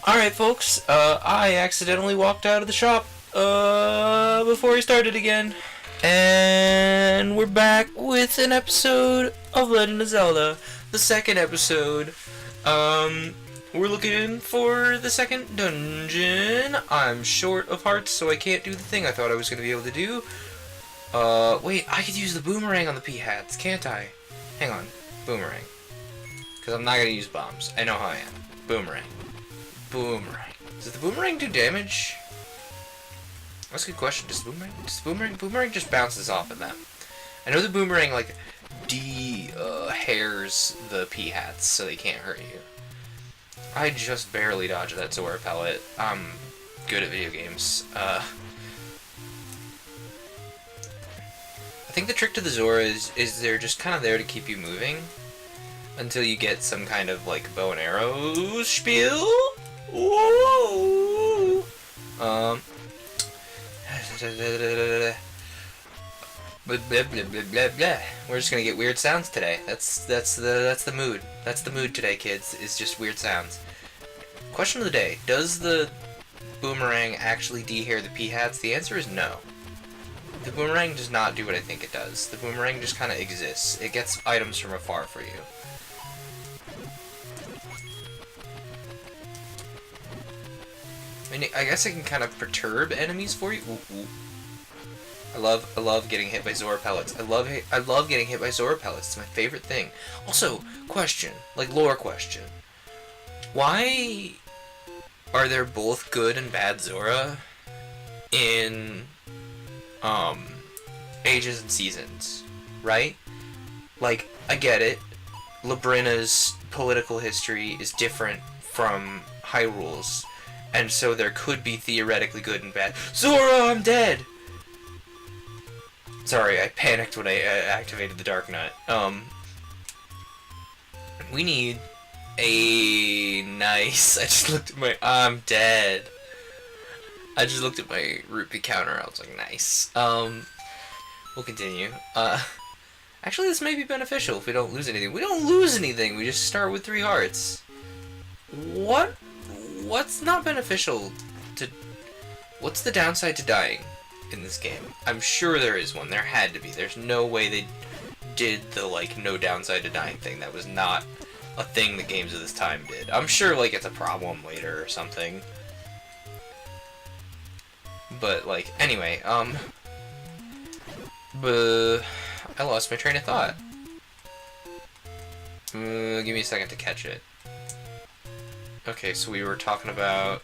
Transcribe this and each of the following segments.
Alright, folks, I accidentally walked out of the shop, before he started again. And we're back with an episode of Legend of Zelda. The second episode. We're looking for the second dungeon. I'm short of hearts, so I can't do the thing I thought I was going to be able to do. Wait, I could use the boomerang on the P-hats, can't I? Hang on, boomerang. Because I'm not going to use bombs. I know how I am. Boomerang. Boomerang. Does the boomerang do damage? That's a good question. Does the boomerang just bounces off of them? I know the boomerang, like, hairs the P-hats so they can't hurt you. I just barely dodged that Zora pellet. I'm good at video games. I think the trick to the Zora is they're just kind of there to keep you moving until you get some kind of, like, bow and arrow spiel. Whoa! Blah, blah, blah, blah, blah, blah. We're just gonna get weird sounds today. That's the mood. That's the mood today, kids. Is just weird sounds. Question of the day: does the boomerang actually dehair the P-hats? The answer is no. The boomerang does not do what I think it does. The boomerang just kind of exists. It gets items from afar for you. I mean, I guess I can kind of perturb enemies for you. Ooh, ooh. I love getting hit by Zora pellets. I love getting hit by Zora pellets. It's my favorite thing. Also, question, like lore question. Why are there both good and bad Zora in Ages and Seasons, right? Like, I get it. Labrina's political history is different from Hyrule's, and so there could be theoretically good and bad. Zora, I'm dead! Sorry, I panicked when I activated the Dark Nut. We need a nice... I just looked at my... I'm dead. I just looked at my rupee counter. I was like, nice. We'll continue. Actually, this may be beneficial if we don't lose anything. We don't lose anything. We just start with 3 hearts. What's not beneficial to... What's the downside to dying in this game? I'm sure there is one. There had to be. There's no way they did the, like, no downside to dying thing. That was not a thing the games of this time did. I'm sure, like, it's a problem later or something. But, like, anyway, but I lost my train of thought. Give me a second to catch it. Okay, so we were talking about...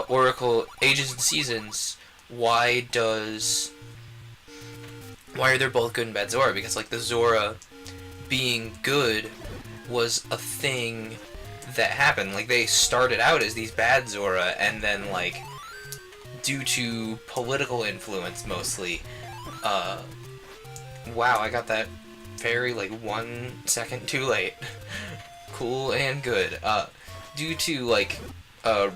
Oracle, Ages and Seasons. Why are there both good and bad Zora? Because, like, the Zora being good was a thing that happened. Like, they started out as these bad Zora, and then, like, due to political influence mostly, wow, I got that fairy, like, 1 second too late. Cool and good. Due to, like,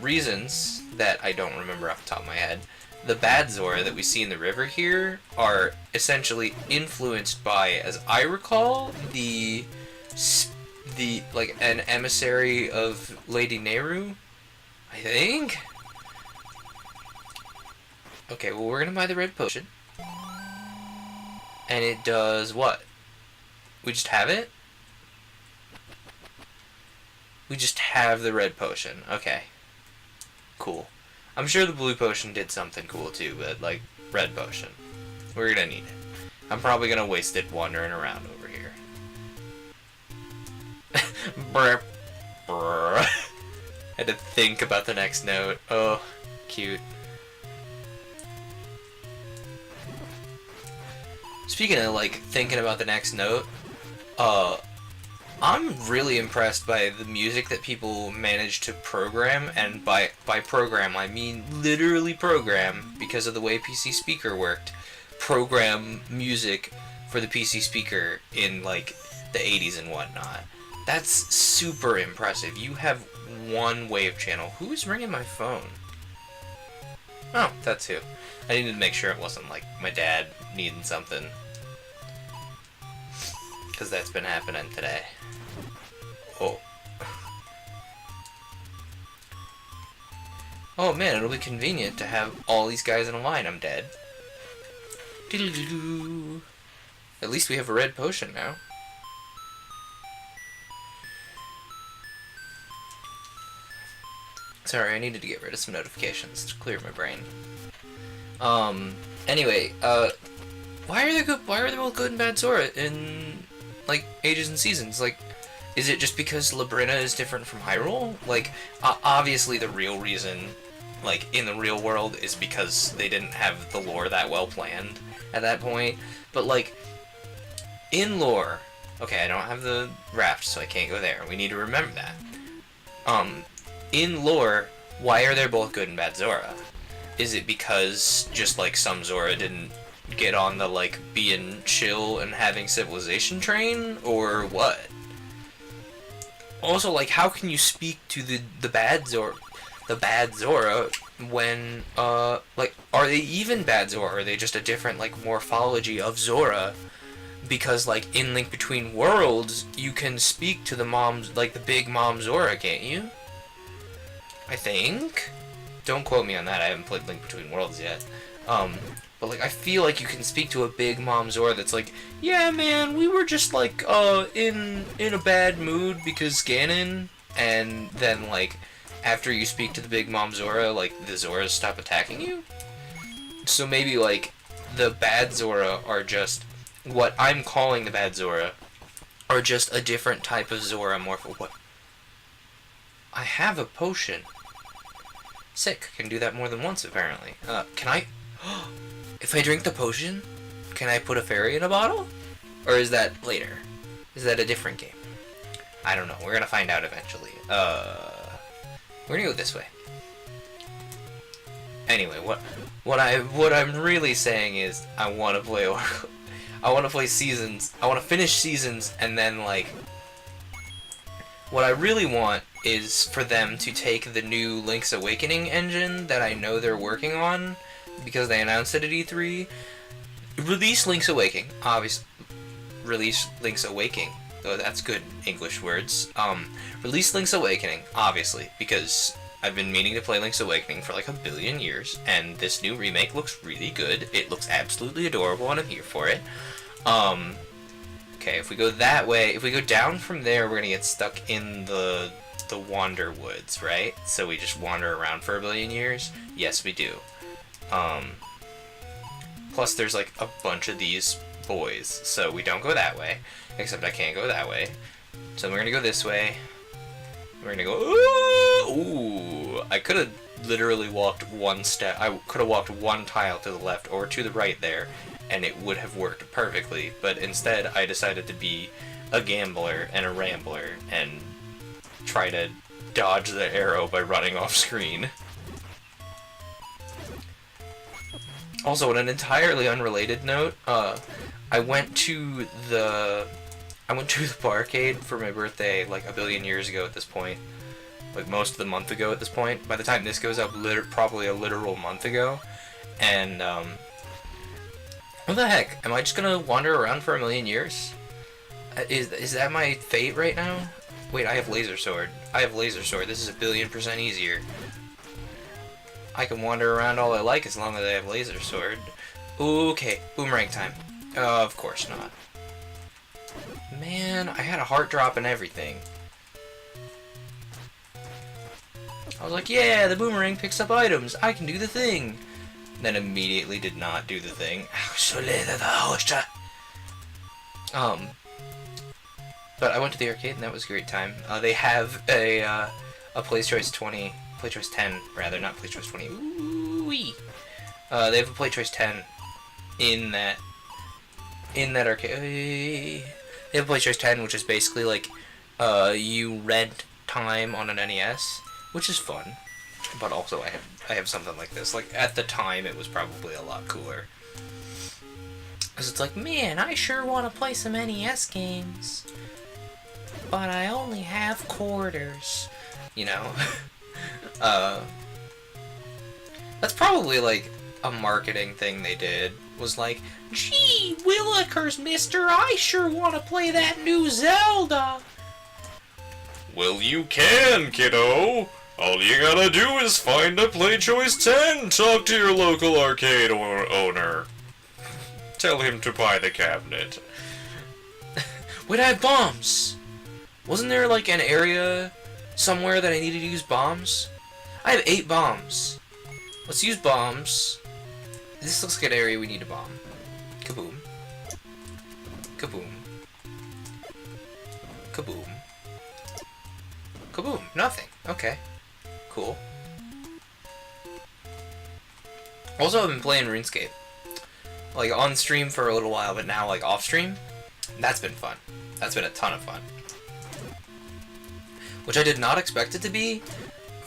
reasons that I don't remember off the top of my head, the bad Zora that we see in the river here are essentially influenced by, as I recall, like, an emissary of Lady Nehru, I think? Okay, well, we're gonna buy the red potion. And it does what? We just have it? We just have the red potion. Okay. Cool. I'm sure the blue potion did something cool too, but, like, red potion. We're gonna need it. I'm probably gonna waste it wandering around over here. Brr. Brr. Had to think about the next note. Oh, cute. Speaking of, like, thinking about the next note, I'm really impressed by the music that people managed to program, and by program I mean literally program, because of the way PC Speaker worked. Program music for the PC Speaker in, like, the 80s and whatnot. That's super impressive. You have one wave channel. Who's ringing my phone? Oh, that's who. I needed to make sure it wasn't, like, my dad needing something. because that's been happening today. Oh. Oh man, it'll be convenient to have all these guys in a line. I'm dead. Diddle-doo-doo. At least we have a red potion now. Sorry, I needed to get rid of some notifications to clear my brain. Anyway, why are they both good and bad Zora in, like, Ages and Seasons? Like, is it just because Labrina is different from Hyrule? Like, obviously the real reason, like, in the real world is because they didn't have the lore that well planned at that point. But, like, in lore... Okay, I don't have the raft, so I can't go there. We need to remember that. In lore, why are they both good and bad Zora? Is it because just, like, some Zora didn't get on the, like, being chill and having civilization train? Or what? Also, like, how can you speak to the bad Zora when, like, are they even bad Zora? Or are they just a different, like, morphology of Zora? Because, like, in Link Between Worlds, you can speak to the moms, like, the big mom Zora, can't you? I think? Don't quote me on that, I haven't played Link Between Worlds yet. But, like, I feel like you can speak to a big mom Zora that's like, yeah, man, we were just, like, in a bad mood because Ganon, and then, like, after you speak to the big mom Zora, like, the Zoras stop attacking you? So maybe, like, the bad Zora are just, what I'm calling the bad Zora, are just a different type of Zora what? I have a potion. Sick. Can do that more than once, apparently. Can I... If I drink the potion, can I put a fairy in a bottle? Or is that later? Is that a different game? I don't know. We're gonna find out eventually. We're gonna go this way. Anyway, what I'm really saying is I want to play I want to play Seasons. I want to finish Seasons and then, like, what I really want is for them to take the new Link's Awakening engine that I know they're working on, because they announced it at E3. Release Link's Awakening, obviously. Release Link's Awakening. Oh, that's good English words. Release Link's Awakening, obviously, because I've been meaning to play Link's Awakening for like a billion years, and this new remake looks really good. It looks absolutely adorable, and I'm here for it. Okay, if we go that way, if we go down from there, we're gonna get stuck in the Wander Woods, right? So we just wander around for a billion years? Yes, we do. Plus there's like a bunch of these boys, so we don't go that way. Except I can't go that way. So we're gonna go this way. We're gonna go, ooh! I could have literally walked one step, I could have walked one tile to the left or to the right there, and it would have worked perfectly, but instead I decided to be a gambler and a rambler and try to dodge the arrow by running off screen. Also, on an entirely unrelated note, I went to the barcade for my birthday like a billion years ago at this point. Like most of the month ago at this point. By the time this goes up, probably a literal month ago. And, what the heck? Am I just gonna wander around for a million years? Is that my fate right now? Wait, I have Laser Sword. I have Laser Sword. This is 1,000,000,000% easier. I can wander around all I like as long as I have Laser Sword. Okay, boomerang time. Of course not. Man, I had a heart drop and everything. I was like, yeah, the boomerang picks up items. I can do the thing. Then immediately did not do the thing. But I went to the arcade and that was a great time. They have a Play's Choice 20, Play Choice 10 rather, not Play Choice 20. Ooh-wee. They have a Play Choice 10 in that arcade. They have a Play Choice 10, which is basically like you rent time on an NES, which is fun. But also I have something like this. Like at the time, it was probably a lot cooler. Cause it's like, man, I sure want to play some NES games, but I only have quarters. You know. That's probably like a marketing thing they did. was like, "Gee, Willikers, mister, I sure want to play that new Zelda." Well, you can, kiddo. All you gotta do is find a Play Choice 10, talk to your local arcade owner. Tell him to buy the cabinet. Wait, I have bombs! Wasn't there like an area somewhere that I needed to use bombs? I have 8 bombs. Let's use bombs. This looks like an area we need a bomb. Kaboom. Kaboom. Kaboom. Kaboom. Nothing. Okay. Cool. Also, I've been playing RuneScape. Like, on stream for a little while, but now, like, off stream. That's been fun. That's been a ton of fun. Which I did not expect it to be.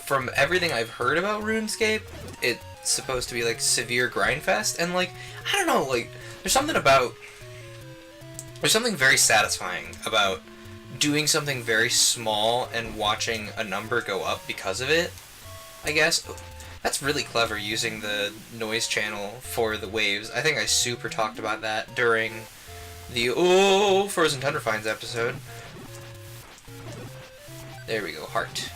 From everything I've heard about RuneScape, it's supposed to be, like, severe grindfest. And, like, I don't know, like, there's something very satisfying about doing something very small and watching a number go up because of it, I guess. That's really clever, using the noise channel for the waves. I think I super talked about that during the Frozen Tundra Finds episode. There we go, heart.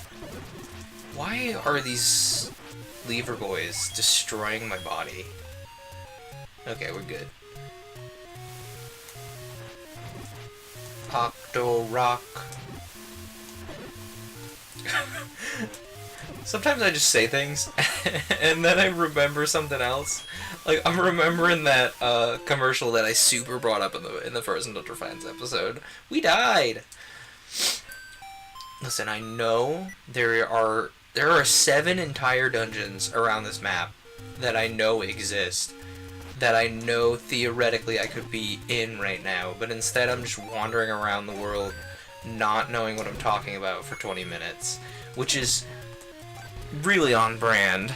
Why are these lever boys destroying my body? Okay, we're good. Octo Rock. Sometimes I just say things, and then I remember something else. Like, I'm remembering that commercial that I super brought up in the Frozen Tundra Fans episode. We died! Listen, I know there are 7 entire dungeons around this map that I know exist, that I know theoretically I could be in right now, but instead I'm just wandering around the world not knowing what I'm talking about for 20 minutes, which is really on brand.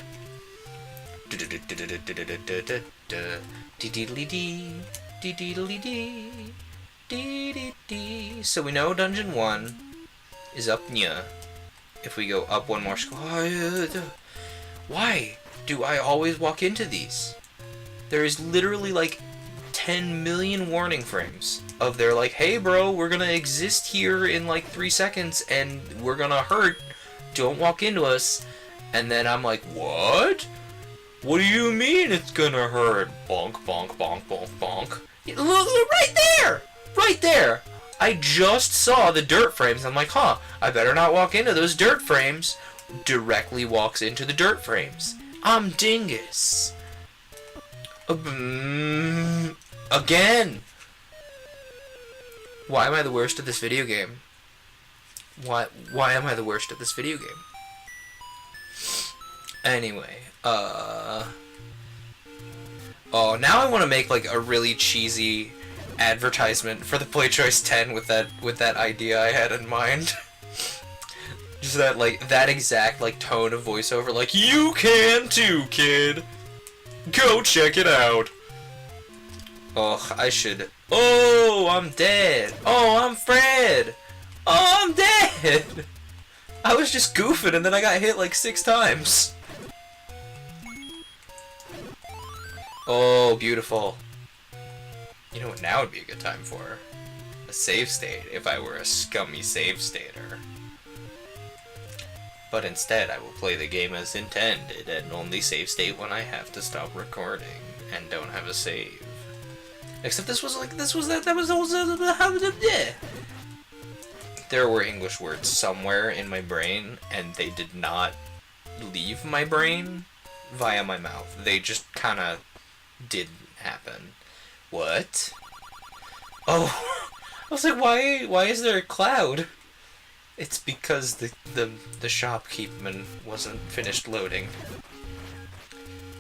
So we know Dungeon 1 is up near. If we go up one more why do I always walk into these? There is literally like 10 million warning frames of they're like, hey bro, we're gonna exist here in like 3 seconds and we're gonna hurt. Don't walk into us. And then I'm like, what? What do you mean it's gonna hurt? Bonk, bonk, bonk, bonk, bonk. Look, right there! Right there! I just saw the dirt frames. I'm like, huh, I better not walk into those dirt frames. Directly walks into the dirt frames. I'm dingus. Again! Why am I the worst at this video game? Why am I the worst at this video game? Anyway, oh, now I want to make like a really cheesy advertisement for the Play Choice 10 with that idea I had in mind. Just that like that exact like tone of voiceover, like, you can too, kid. Go check it out. Oh, I should. Oh, I'm dead. Oh, I'm Fred. Oh, I'm dead. I was just goofing and then I got hit like 6 times. Oh, beautiful. You know what now would be a good time for? A save state, if I were a scummy save stater. But instead, I will play the game as intended and only save state when I have to stop recording and don't have a save. Except this was there were English words somewhere in my brain, and they did not leave my brain via my mouth. They just kinda didn't happen. What? Oh, I was like, why is there a cloud? It's because the shopkeepman wasn't finished loading.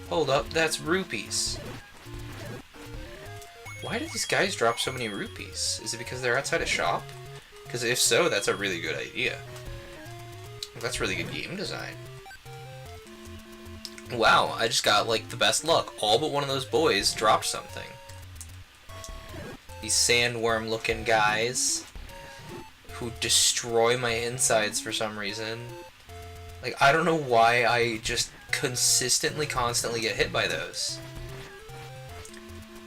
Hold up, that's rupees. Why did these guys drop so many rupees? Is it because they're outside a shop? Because if so, that's a really good idea. That's really good game design. Wow, I just got like the best luck. All but one of those boys dropped something. These sandworm looking guys who destroy my insides for some reason. Like, I don't know why I just constantly get hit by those.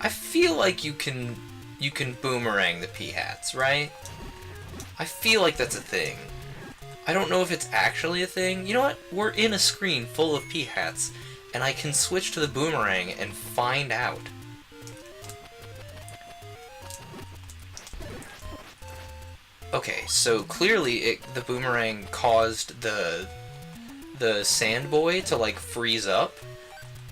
I feel like you can boomerang the pea hats, right? I feel like that's a thing. I don't know if it's actually a thing. You know what? We're in a screen full of pea hats, and I can switch to the boomerang and find out. Okay, so clearly the boomerang caused the sand boy to like freeze up.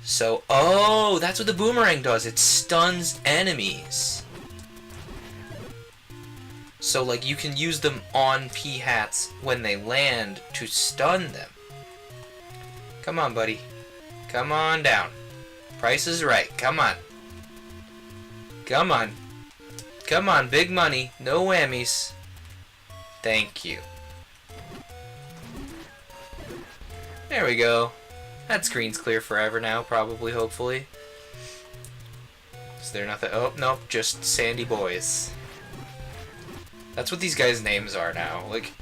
So, oh, that's what the boomerang does. It stuns enemies. So, like, you can use them on pea hats when they land to stun them. Come on, buddy. Come on down. Price is right. Come on. Come on. Come on, big money. No whammies. Thank you. There we go. That screen's clear forever now, probably, hopefully. Is there nothing? Oh, nope, just sandy boys. That's what these guys' names are now. Like,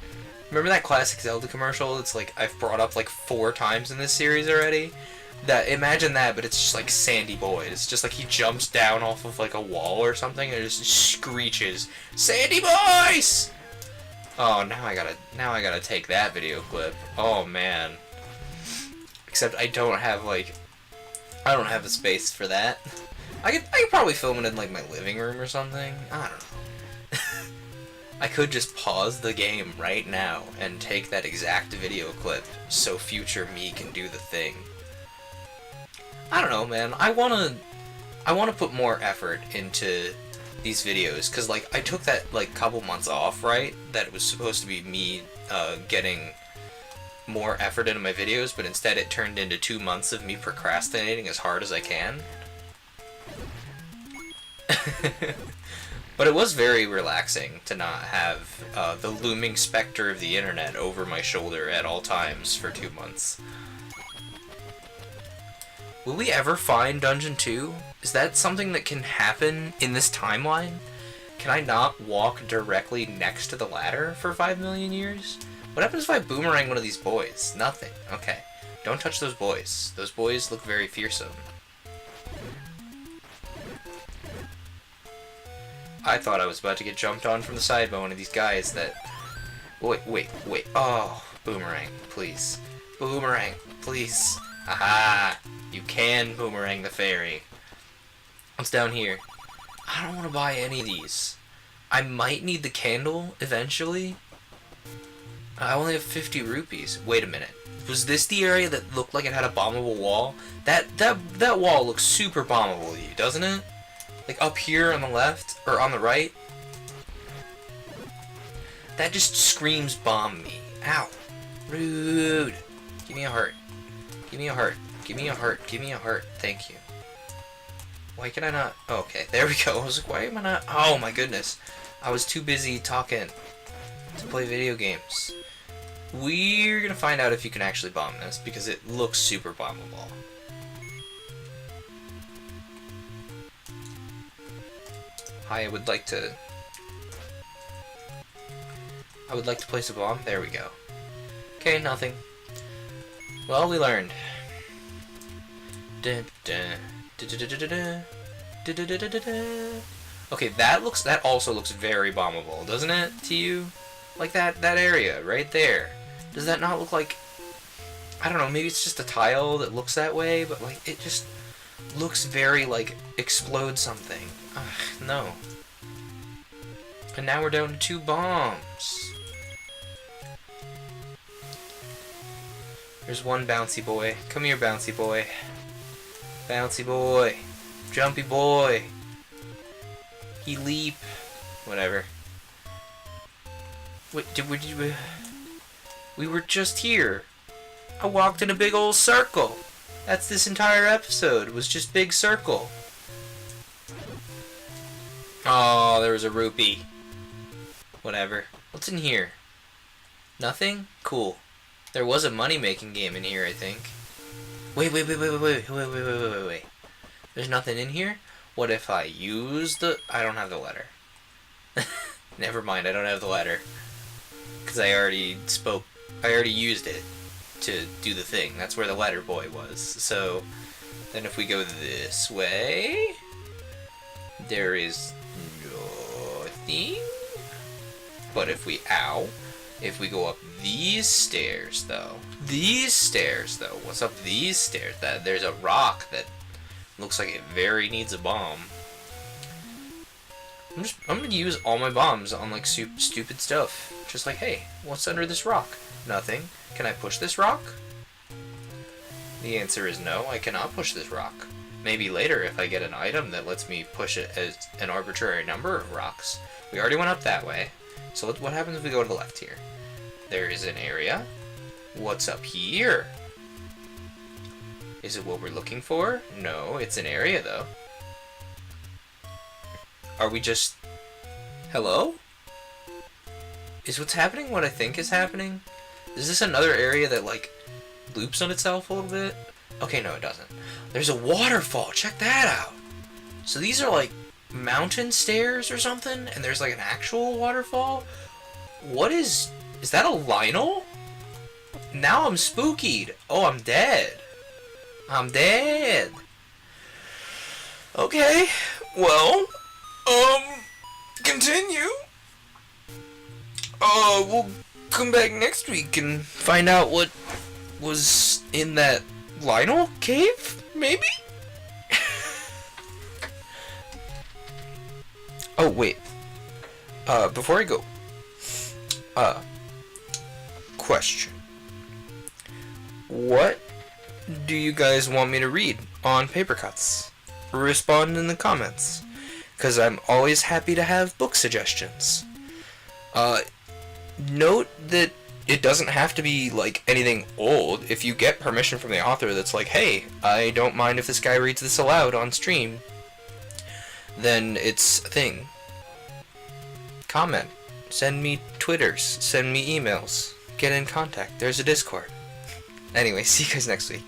remember that classic Zelda commercial? It's like, I've brought up like 4 times in this series already? Imagine that, but it's just like sandy boys. Just like he jumps down off of like a wall or something and just screeches, "Sandy boys!" Oh, now I gotta take that video clip. Oh man. Except I don't have the space for that. I could probably film it in like my living room or something. I don't know. I could just pause the game right now and take that exact video clip so future me can do the thing. I don't know, man. I wanna put more effort into these videos, cause like I took that like couple months off, right? That it was supposed to be me getting more effort into my videos, but instead it turned into 2 months of me procrastinating as hard as I can. But it was very relaxing to not have the looming specter of the internet over my shoulder at all times for 2 months. Will we ever find Dungeon 2? Is that something that can happen in this timeline? Can I not walk directly next to the ladder for 5 million years? What happens if I boomerang one of these boys? Nothing. Okay. Don't touch those boys. Those boys look very fearsome. I thought I was about to get jumped on from the side by one of these guys that... Wait. Oh, boomerang, please. Boomerang, please. Aha! You can boomerang the fairy. What's down here? I don't want to buy any of these. I might need the candle eventually. I only have 50 rupees. Wait a minute. Was this the area that looked like it had a bombable wall? That wall looks super bombable to you, doesn't it? Like up here on the left, or on the right. That just screams bomb me. Ow. Rude. Give me a heart. Give me a heart. Give me a heart. Give me a heart. Thank you. Why can I not? Oh, okay, there we go. I was like, why am I not? Oh my goodness. I was too busy talking to play video games. We're gonna find out if you can actually bomb this, because it looks super bombable. I would like to place a bomb. There we go. Okay, nothing. Well, we learned. Okay, that also looks very bombable, doesn't it, to you? Like that area right there. Does that not look like, I don't know, maybe it's just a tile that looks that way, but like it just looks very like explode something. Ugh, no. And now we're down to 2 bombs. There's one bouncy boy. Come here, bouncy boy. Bouncy boy. Jumpy boy. He leap. Whatever. Wait, we were just here. I walked in a big old circle. That's this entire episode. It was just big circle. Oh, there was a rupee. Whatever. What's in here? Nothing? Cool. There was a money-making game in here, I think. Wait. There's nothing in here? What if I use the... I don't have the letter. Never mind, I don't have the letter. Because I already used it to do the thing. That's where the letter boy was. So, then if we go this way... there is nothing. But if we go up these stairs though, what's up these stairs? That there's a rock that looks like it very needs a bomb. I'm gonna use all my bombs on like stupid stuff. Just like, hey, what's under this rock? Nothing. Can I push this rock? The answer is no, I cannot push this rock. Maybe later if I get an item that lets me push it as an arbitrary number of rocks. We already went up that way. So what happens if we go to the left here? There is an area. What's up here? Is it what we're looking for? No, it's an area though. Are we just... Hello? Is what's happening what I think is happening? Is this another area that like loops on itself a little bit? Okay, no it doesn't. There's a waterfall, check that out! So these are like mountain stairs or something, and there's like an actual waterfall? What is that a Lionel? Now I'm spookied. Oh, I'm dead. I'm dead. Okay, well, continue. We'll come back next week and find out what was in that Lionel cave, maybe? Oh, wait. Before I go, question. What do you guys want me to read on Paper Cuts? Respond in the comments, because I'm always happy to have book suggestions. Note that it doesn't have to be, like, anything old. If you get permission from the author that's like, hey, I don't mind if this guy reads this aloud on stream, then it's a thing. Comment. Send me Twitters. Send me emails. Get in contact. There's a Discord. Anyway, see you guys next week.